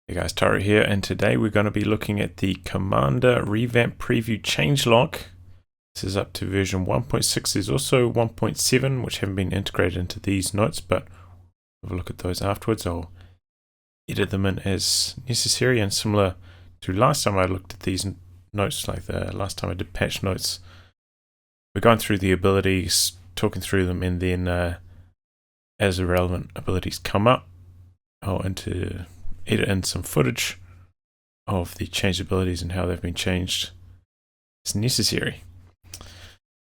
Hey guys, Taro here, and today we're going to be looking at the Commander revamp preview changelog. This is up to version 1.6. There's also 1.7, which haven't been integrated into these notes, but we'll have a look at those afterwards. I'll edit them in as necessary, and similar to last time I looked at these notes, like the last time I did patch notes, we're going through the abilities, talking through them, and then as the relevant abilities come up, I'll edit in some footage of the changed abilities and how they've been changed as necessary.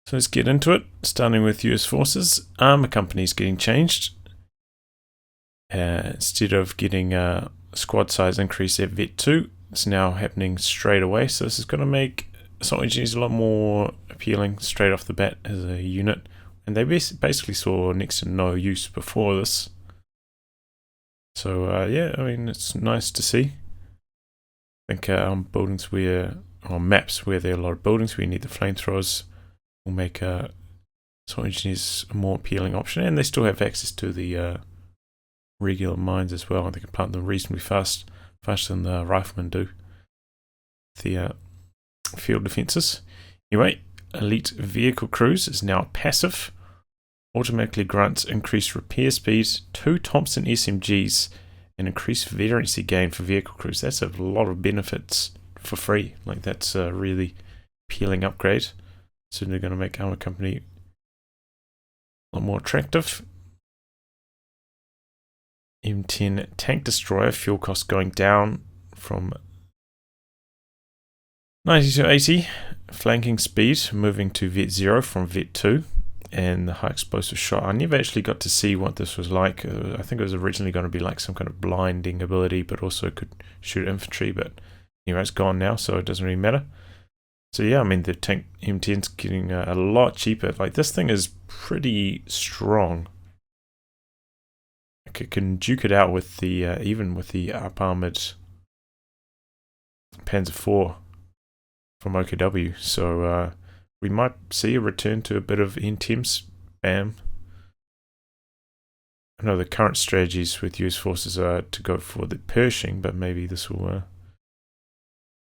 So let's get into it, starting with US Forces. Armour company is getting changed. Instead of getting a squad size increase at Vet 2, it's now happening straight away. So this is going to make assault engineers a lot more appealing straight off the bat as a unit. And they basically saw next to no use before this. So yeah, I mean, it's nice to see. I think on buildings on maps where there are a lot of buildings where you need the flamethrowers, will make assault engineers a more appealing option, and they still have access to the regular mines as well. They can plant them reasonably faster than the Riflemen do. The field defenses. Anyway, elite vehicle crews is now passive. Automatically grants increased repair speed, 2 Thompson SMGs, and increased veterancy gain for vehicle crews. That's a lot of benefits for free. Like, that's a really appealing upgrade. Certainly going to make Armour Company a lot more attractive. M10 tank destroyer, fuel cost going down from 90 to 80. Flanking speed moving to Vet 0 from Vet 2. And the high explosive shot. I never actually got to see what this was like. I think it was originally going to be like some kind of blinding ability, but also could shoot infantry. But anyway, it's gone now, so it doesn't really matter. So yeah, I mean, the tank M10's getting a lot cheaper. Like, this thing is pretty strong. Like, it can duke it out with the even with the up-armored Panzer IV from OKW. So we might see a return to a bit of NTEM spam. I know the current strategies with US Forces are to go for the Pershing, but maybe this will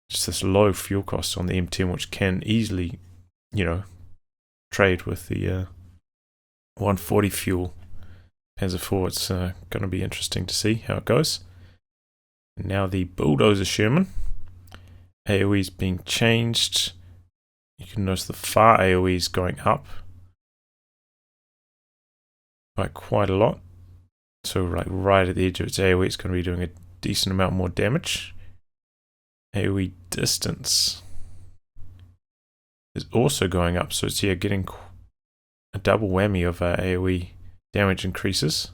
just this low fuel cost on the M10, which can easily, trade with the 140 fuel Panzer IV. It's going to be interesting to see how it goes. And now the Bulldozer Sherman. AoE is being changed. You can notice the far AoE is going up by quite a lot. So like right at the edge of its AoE, it's going to be doing a decent amount more damage. AoE distance is also going up, so it's getting a double whammy of AoE damage increases.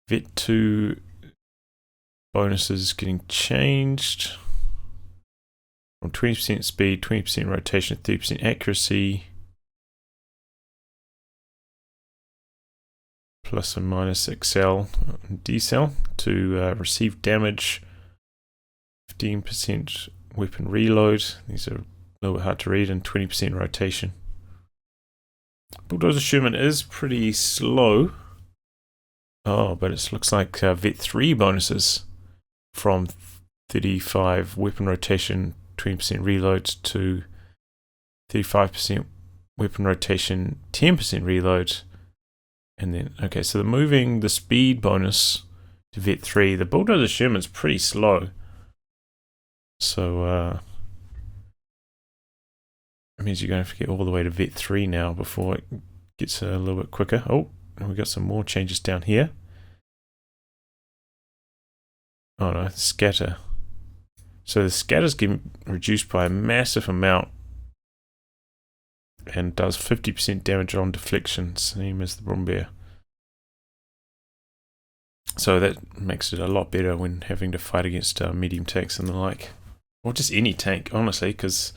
Vet 2 bonuses getting changed from 20% speed, 20% rotation, 30% accuracy, plus and minus excel and decel to receive damage, 15% weapon reload. These are a little bit hard to read, and 20% rotation. Bulldozer Sherman is pretty slow. Oh, but it looks like Vet 3 bonuses from 35 weapon rotation, 20% reload to 35% weapon rotation, 10% reload. And then, okay, so they're moving the speed bonus to Vet 3. The Bulldozer Sherman's pretty slow. So, that means you're going to have to get all the way to Vet 3 now before it gets a little bit quicker. Oh, and we've got some more changes down here. Oh no, scatter. So the scatter's getting reduced by a massive amount and does 50% damage on deflection, same as the Brumbear. So that makes it a lot better when having to fight against medium tanks and the like. Or just any tank, honestly, because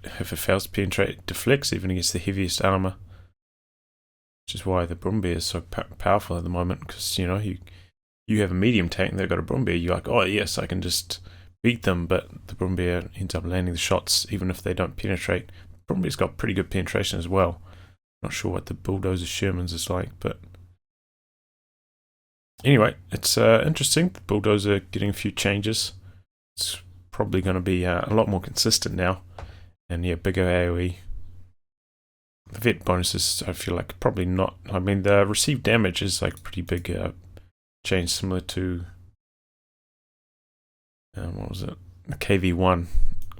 if it fails to penetrate, it deflects even against the heaviest armor. Which is why the Brumbear is so powerful at the moment, because, you have a medium tank and they've got a Brumbear, you're like, oh yes, I can just beat them, but the Brumbear ends up landing the shots even if they don't penetrate. Brumbear's got pretty good penetration as well. Not sure what the Bulldozer Sherman's is like, but Anyway, it's interesting. The Bulldozer getting a few changes. It's probably going to be a lot more consistent now. And yeah, bigger AoE. The vet bonuses, I feel like probably not. I mean, the received damage is like pretty big change, similar to what was it? The KV1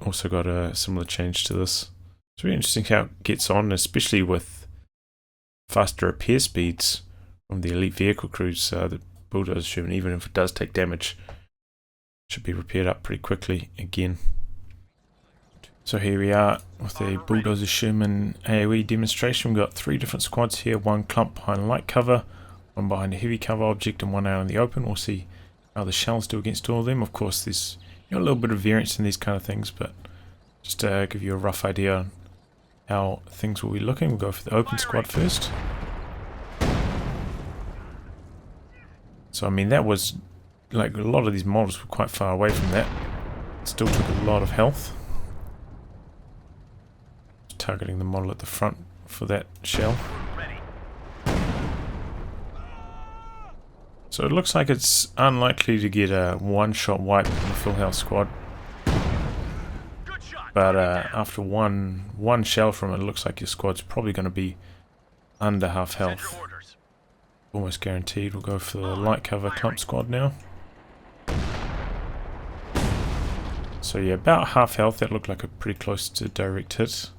also got a similar change to this. It's really interesting how it gets on, especially with faster repair speeds from the elite vehicle crews. The Bulldozer Sherman, even if it does take damage, should be repaired up pretty quickly again. So here we are with the Bulldozer Sherman AoE demonstration. We've got 3 different squads here, 1 clump behind light cover, 1 behind a heavy cover object, and 1 out in the open. We'll see how the shells do against all of them. Of course, there's a little bit of variance in these kind of things, but just to give you a rough idea on how things will be looking, we'll go for the open squad first. So I mean, that was like a lot of these models were quite far away from that. Still took a lot of health. Targeting the model at the front for that shell. So it looks like it's unlikely to get a one-shot wipe in the full health squad. But after one shell from it looks like your squad's probably going to be under half health. Almost guaranteed. We'll go for the light cover clump squad now. So yeah, about half health. That looked like a pretty close to direct hit.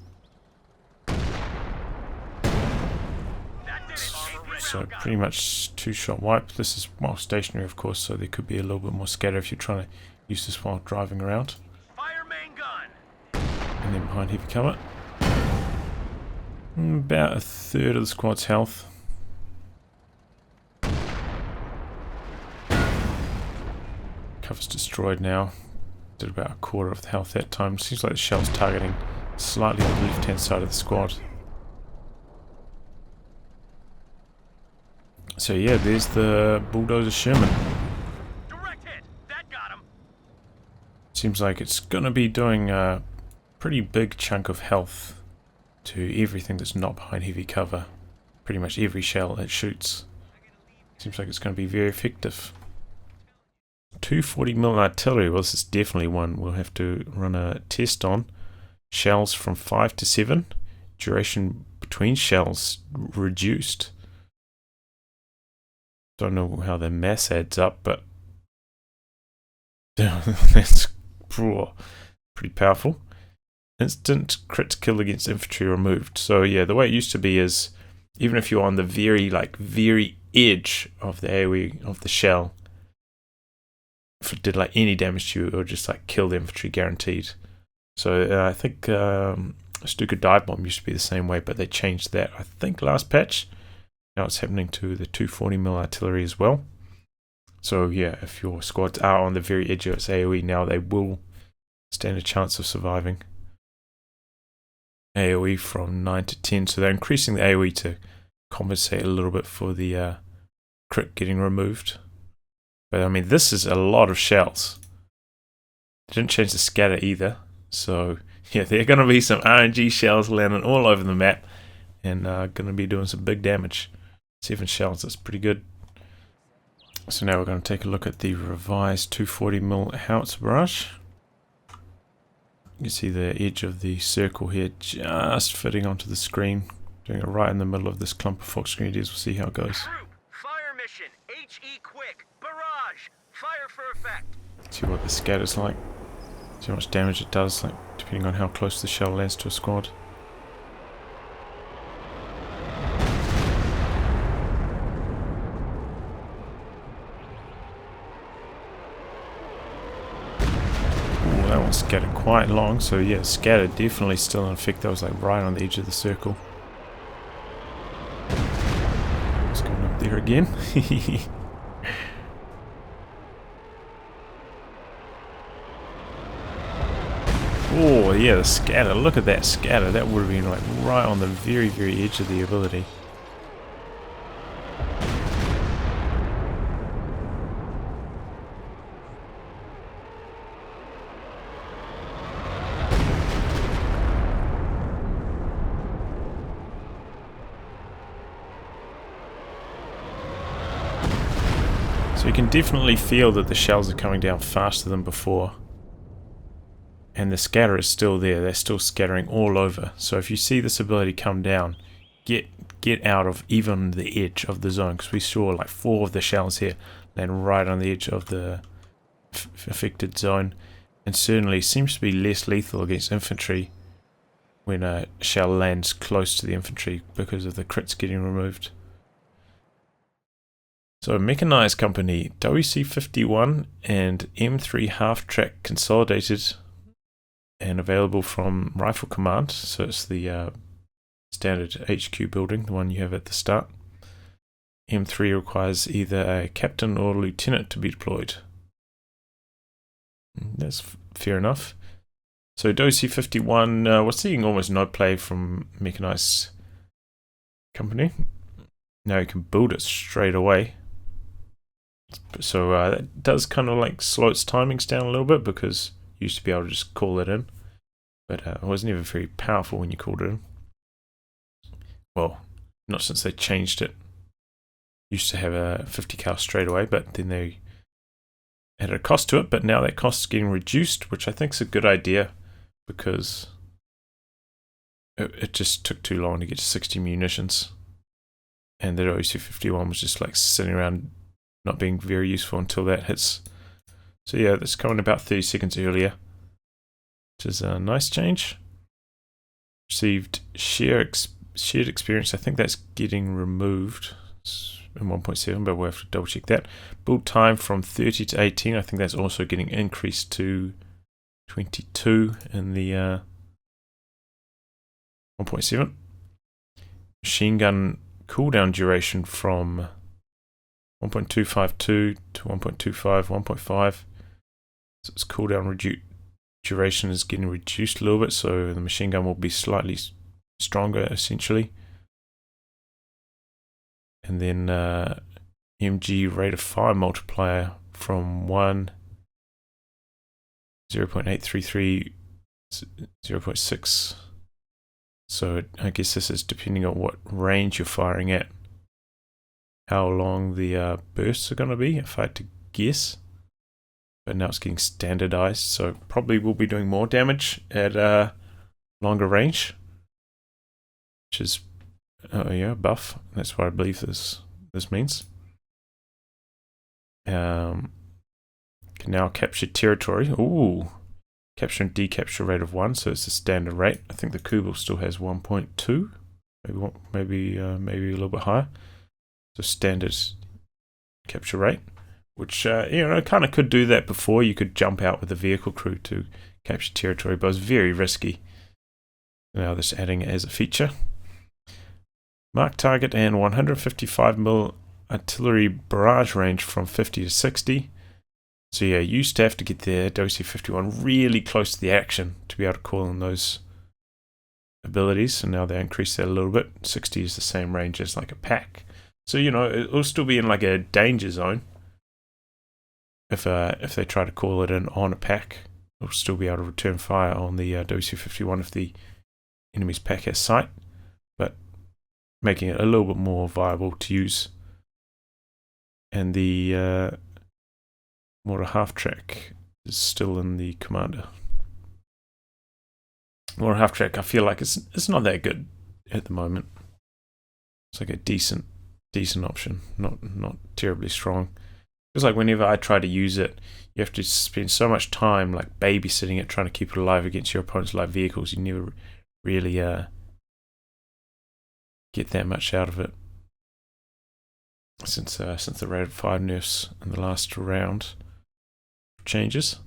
So pretty much 2-shot wipe. This is while stationary, of course, so there could be a little bit more scatter if you're trying to use this while driving around. And then behind heavy cover. About a third of the squad's health. Cover's destroyed now. Did about a quarter of the health that time. Seems like the shell's targeting slightly on the left-hand side of the squad. So yeah, there's the Bulldozer Sherman. Direct hit. That got him. Seems like it's gonna be doing a pretty big chunk of health to everything that's not behind heavy cover. Pretty much every shell it shoots. Seems like it's gonna be very effective. 240mm artillery, well this is definitely one we'll have to run a test on. Shells from 5 to 7. Duration between shells reduced. Don't know how the mass adds up, but that's pretty powerful. Instant crit kill against infantry removed. So yeah, the way it used to be is even if you're on the very edge of the AoE of the shell, if it did like any damage to you, it would just like kill the infantry guaranteed. So I think Stuka Dive Bomb used to be the same way, but they changed that I think last patch. Now it's happening to the 240mm artillery as well. So yeah, if your squads are on the very edge of its AoE now, they will stand a chance of surviving. AoE from 9 to 10, so they're increasing the AoE to compensate a little bit for the crit getting removed. But I mean, this is a lot of shells. They didn't change the scatter either, so yeah, there are going to be some RNG shells landing all over the map and going to be doing some big damage. 7 shells, that's pretty good. So now we're going to take a look at the revised 240mm howitzer barrage. You can see the edge of the circle here just fitting onto the screen. Doing it right in the middle of this clump of Fox Grenadiers. We'll see how it goes. Fire mission, HE quick, barrage, fire for effect. See what the scatter's like. See how much damage it does, like depending on how close the shell lands to a squad. Scattered quite long, so yeah, scatter definitely still in effect. That was like right on the edge of the circle. It's going up there again. Oh yeah, the scatter, look at that scatter. That would have been like right on the very edge of the ability. So you can definitely feel that the shells are coming down faster than before. And the scatter is still there. They're still scattering all over. So if you see this ability come down, get out of even the edge of the zone. Because we saw like 4 of the shells here land right on the edge of the affected zone. And certainly seems to be less lethal against infantry when a shell lands close to the infantry because of the crits getting removed. So Mechanised Company, WC51 and M3 half-track consolidated and available from Rifle Command. So it's the standard HQ building, the one you have at the start. M3 requires either a captain or lieutenant to be deployed. That's fair enough. So WC51, we're seeing almost no play from Mechanised Company. Now you can build it straight away. So that does kind of like slow its timings down a little bit, because you used to be able to just call it in. But it was never very powerful when you called it in. Well, not since they changed it. Used to have a 50 cal straight away, but then they added a cost to it. But now that cost is getting reduced, which I think is a good idea, because it just took too long to get to 60 munitions. And the WC51 was just like sitting around not being very useful until that hits. So yeah, that's coming about 30 seconds earlier, which is a nice change. Received shared experience. I think that's getting removed in 1.7, but we'll have to double check that. Build time from 30 to 18. I think that's also getting increased to 22 in the 1.7. Machine gun cooldown duration from 1.252 to 1.25, 1.5. So its cooldown duration is getting reduced a little bit, so the machine gun will be slightly stronger essentially. And then MG rate of fire multiplier from 1, 0.833, 0.6. So I guess this is depending on what range you're firing at, how long the bursts are going to be, if I had to guess. But now it's getting standardized, so probably we'll be doing more damage at a longer range, which is yeah, buff. That's what I believe this means. Can now capture territory. Ooh, capture and decapture rate of 1, so it's the standard rate. I think the Kubel still has 1.2, maybe a little bit higher. So standard capture rate, which you know, kind of could do that before. You could jump out with a vehicle crew to capture territory, but it's very risky. Now this adding it as a feature. Mark target and 155mm artillery barrage range from 50 to 60. So yeah, you used to have to get the WC51 really close to the action to be able to call in those abilities, and now they increased that a little bit. 60 is the same range as like a pack. So, you know, it'll still be in like a danger zone. If they try to call it in on a pack, it'll still be able to return fire on the WC51 if the enemy's pack has sight, but making it a little bit more viable to use. And the mortar half-track is still in the Commander. Mortar half-track, I feel like it's not that good at the moment. It's like a decent option, not terribly strong. It's like whenever I try to use it, you have to spend so much time like babysitting it, trying to keep it alive against your opponent's light vehicles. You never really get that much out of it since the rate of fire nerfs in the last round changes.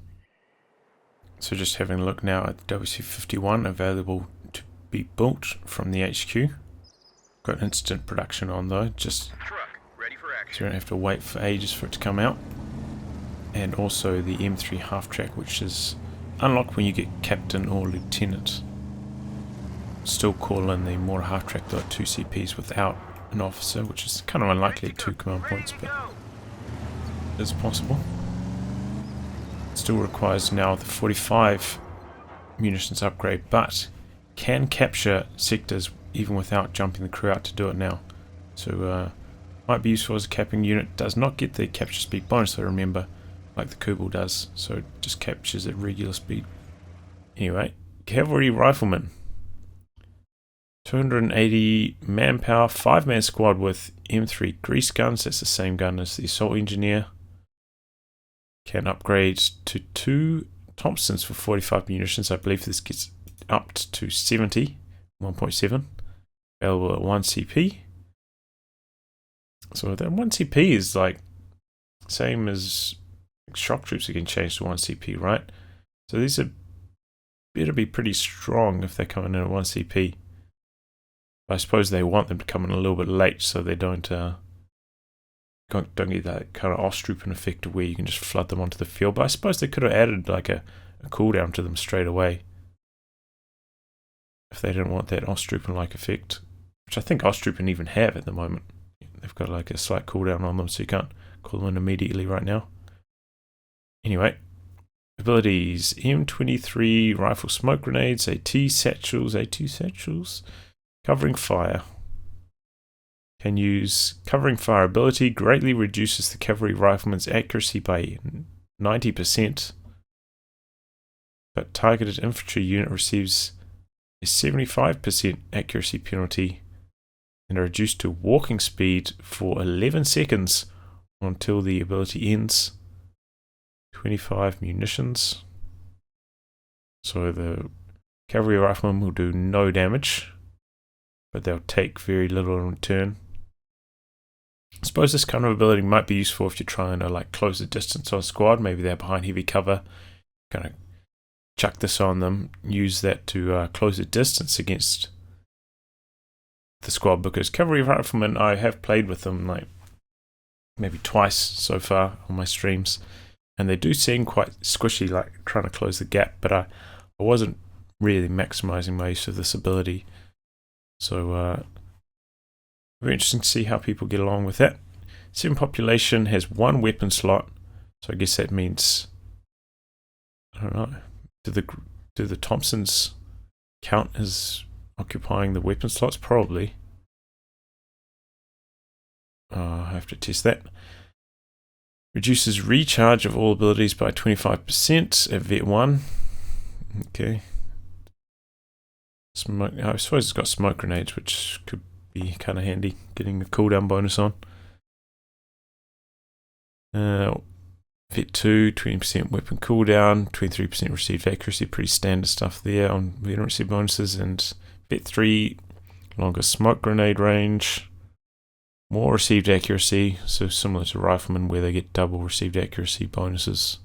So just having a look now at the WC51 available to be built from the HQ. Got instant production on though, just Truck, ready for action. so you don't have to wait for ages for it to come out. And also the M3 half-track, which is unlocked when you get captain or lieutenant. Still call in the mortar half-track though at 2 CPs without an officer, which is kind of unlikely at 2 command points, but it is possible. Still requires now the 45 munitions upgrade, but can capture sectors even without jumping the crew out to do it now. So Might be useful as a capping unit. Does not get the capture speed bonus, though, remember, like the Kubel does. So it just captures at regular speed. Anyway, Cavalry Riflemen. 280 manpower, 5-man squad with M3 grease guns. That's the same gun as the Assault Engineer. Can upgrade to 2 Thompsons for 45 munitions. I believe this gets up to 70, 1.7. Available at 1 CP. So that 1 CP is like same as shock troops again changed to 1 CP, right? So these are better be pretty strong if they're coming in at 1 CP. I suppose they want them to come in a little bit late so they don't get that kind of Ostrooping effect where you can just flood them onto the field. But I suppose they could have added like a cooldown to them straight away if they didn't want that Ostrooping like effect, which I think Ostrooping even have at the moment. They've got like a slight cooldown on them, so you can't call them in immediately right now. Anyway, abilities: M23 rifle smoke grenades, AT satchels, covering fire. Can use covering fire ability, greatly reduces the cavalry rifleman's accuracy by 90%. But targeted infantry unit receives a 75% accuracy penalty and are reduced to walking speed for 11 seconds until the ability ends. 25 munitions. So the cavalry riflemen will do no damage, but they'll take very little in return. I suppose this kind of ability might be useful if you're trying to like close the distance on a squad. Maybe they're behind heavy cover. Kind of chuck this on them, use that to close the distance against the squad, because cavalry riflemen, I have played with them like maybe twice so far on my streams, and they do seem quite squishy, like trying to close the gap, but I wasn't really maximizing my use of this ability. So very interesting to see how people get along with that. 7 population, has 1 weapon slot, so I guess that means, I don't know, do the Thompsons count as occupying the weapon slots? Probably. I have to test that. Reduces recharge of all abilities by 25% at Vet 1. Okay. Smoke, I suppose it's got smoke grenades, which could be kind of handy, getting the cooldown bonus on. Vet 2, 20% weapon cooldown, 23% received accuracy, pretty standard stuff there on veterancy bonuses. And Vet 3, longer smoke grenade range, more received accuracy, so similar to Riflemen where they get double received accuracy bonuses.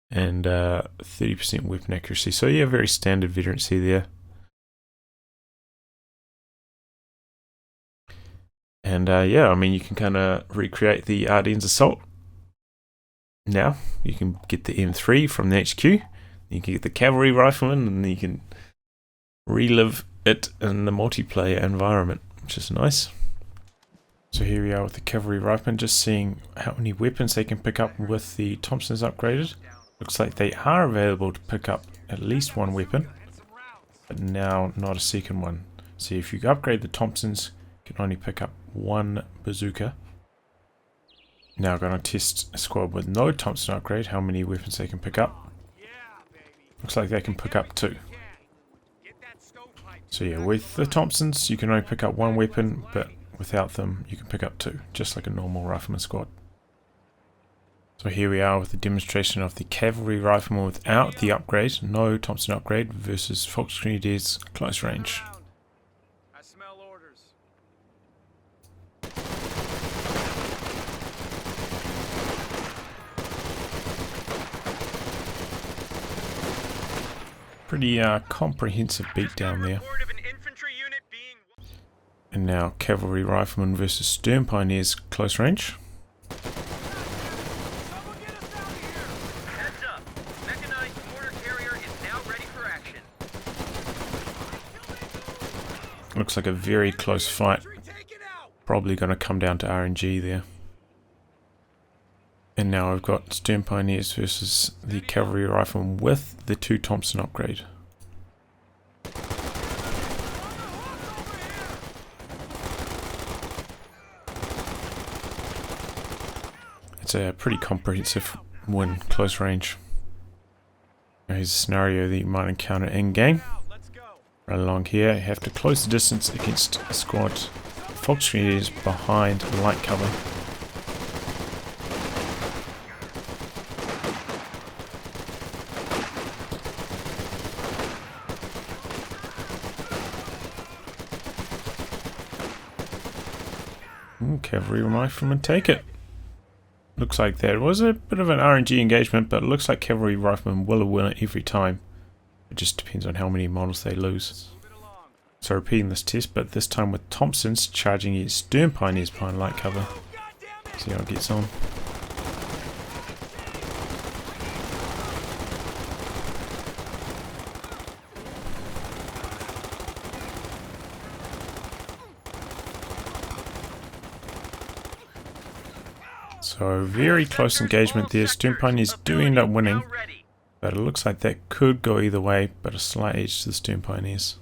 And 30% weapon accuracy, so yeah, very standard veterancy there. And yeah, I mean, you can kind of recreate the Ardennes assault. Now you can get the M3 from the HQ, you can get the cavalry rifleman, and you can relive it in the multiplayer environment, which is nice. So here we are with the cavalry rifleman, just seeing how many weapons they can pick up with the Thompsons upgraded. Looks like they are available to pick up at least 1 weapon, but now not a second one. So if you upgrade the Thompsons, you can only pick up 1 bazooka. Now I'm going to test a squad with no Thompson upgrade, how many weapons they can pick up. Looks like they can pick up 2. So yeah, with the Thompsons you can only pick up 1 weapon, but without them you can pick up 2, just like a normal rifleman squad. So here we are with the demonstration of the cavalry rifleman without the upgrade, no Thompson upgrade, versus Fox Grenadiers close range. I smell orders. Pretty comprehensive beatdown there. And now cavalry riflemen versus stern pioneers close range. Heads up. Mechanized mortar carrier is now ready for action. Looks like a very close fight. Probably going to come down to RNG there. And now I've got stern pioneers versus the cavalry rifleman with the 2 Thompson upgrade. It's a pretty comprehensive win, close range. Here's a scenario that you might encounter in-game. Right along here, you have to close the distance against a squad. The fog screen is behind light cover. Cavalry Riflemen take it. Looks like that was a bit of an RNG engagement, but it looks like Cavalry Riflemen will win it every time. It just depends on how many models they lose. So repeating this test, but this time with Thompson's charging his stern pioneers behind light cover. See how it gets on. So very close engagement there. Stern pioneers do end up winning, but it looks like that could go either way, but a slight edge to the stern pioneers.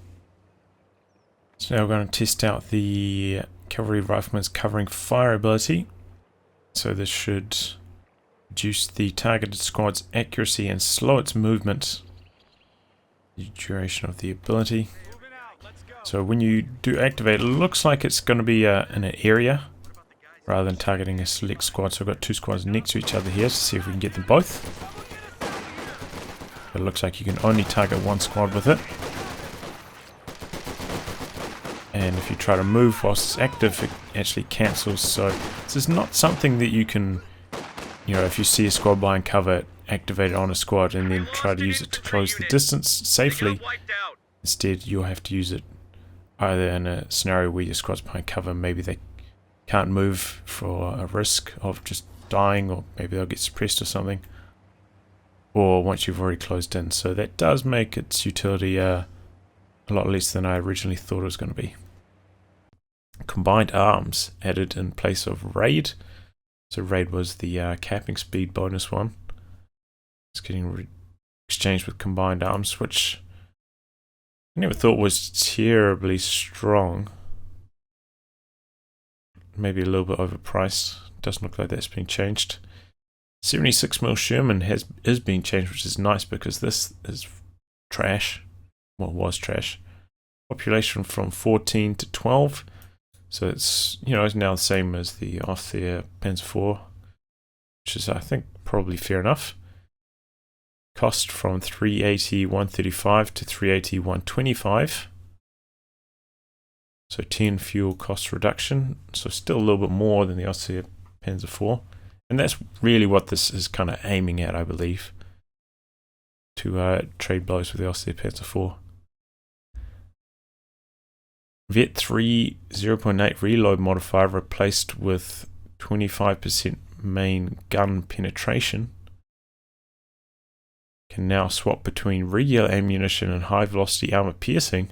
So now we're going to test out the Cavalry Riflemen's covering fire ability. So this should reduce the targeted squad's accuracy and slow its movement. The duration of the ability. So when you do activate, it looks like it's going to be in an area rather than targeting a select squad. So I've got two squads next to each other here to see if we can get them both. But it looks like you can only target one squad with it. And if you try to move whilst it's active, it actually cancels. So this is not something that you can, you know, if you see a squad behind cover, activate it on a squad and then try to use it to close the distance safely. Instead, you'll have to use it either in a scenario where your squad's behind cover, maybe they can't move for a risk of just dying, or maybe they'll get suppressed or something, or once you've already closed in. So that does make its utility a lot less than I originally thought it was going to be. Combined arms added in place of raid. So raid was the capping speed bonus one. It's getting exchanged with combined arms, which I never thought was terribly strong. Maybe a little bit overpriced. Doesn't look like that's being changed. 76mm Sherman is being changed, which is nice because this is trash. Well, was trash. Population from 14 to 12. So it's, you know, it's now the same as the Armour Panzer IV, which is, I think, probably fair enough. Cost from 380 135 to 380 125. So 10 fuel cost reduction, so still a little bit more than the Armour Panzer IV. And that's really what this is kind of aiming at, I believe. To trade blows with the Armour Panzer IV. Vet 3 0.8 reload modifier replaced with 25% main gun penetration. Can now swap between regular ammunition and high velocity armor piercing.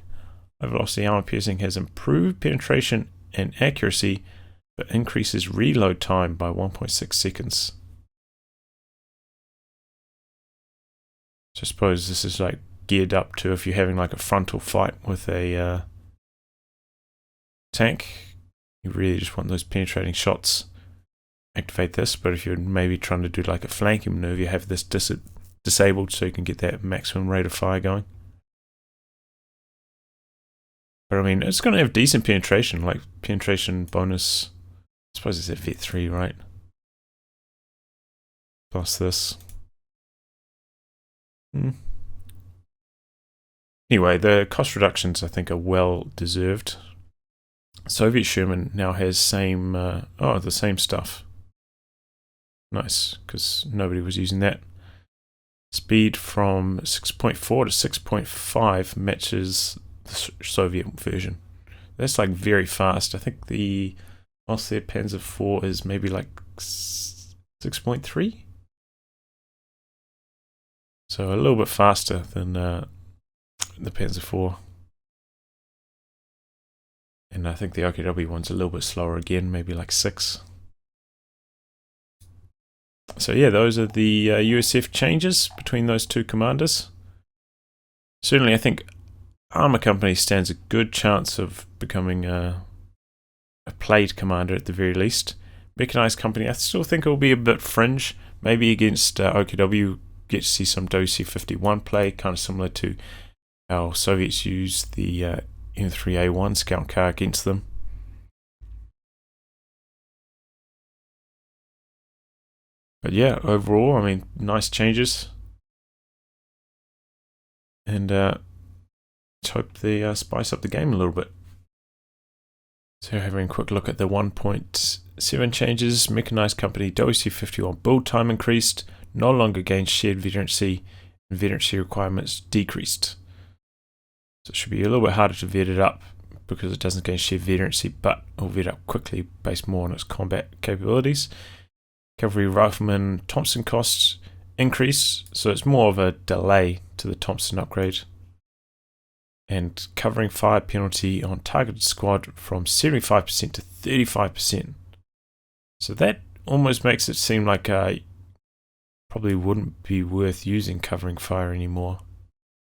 High velocity armor piercing has improved penetration and accuracy, but increases reload time by 1.6 seconds. So I suppose this is like geared up to if you're having like a frontal fight with a tank, you really just want those penetrating shots. Activate this, but if you're maybe trying to do like a flanking maneuver, you have this disabled so you can get that maximum rate of fire going. But I mean, it's going to have decent penetration, like penetration bonus. I suppose it's at Vet 3, right? Plus this. Anyway, the cost reductions I think are well deserved. Soviet Sherman now has the same stuff. Nice, because nobody was using that. Speed from 6.4 to 6.5 matches the Soviet version. That's like very fast. I think the Armour Panzer IV is maybe like 6.3. So a little bit faster than the Panzer IV. And I think the OKW one's a little bit slower again, maybe like 6. So yeah, those are the USF changes between those two commanders. Certainly I think Armour Company stands a good chance of becoming a played commander at the very least. Mechanised company, I still think it will be a bit fringe. Maybe against OKW, get to see some WC51 play, kind of similar to how Soviets used the M3A1 scout car against them. But yeah, overall, I mean, nice changes. And let's hope they spice up the game a little bit. So having a quick look at the 1.7 changes. Mechanised company WC51 build time increased, no longer gains shared veterancy, and veterancy requirements decreased. So it should be a little bit harder to vet it up because it doesn't gain shared veterancy, but it'll vet up quickly based more on its combat capabilities. Cavalry Riflemen Thompson costs increase, so it's more of a delay to the Thompson upgrade. And covering fire penalty on targeted squad from 75% to 35%. So that almost makes it seem like probably wouldn't be worth using covering fire anymore.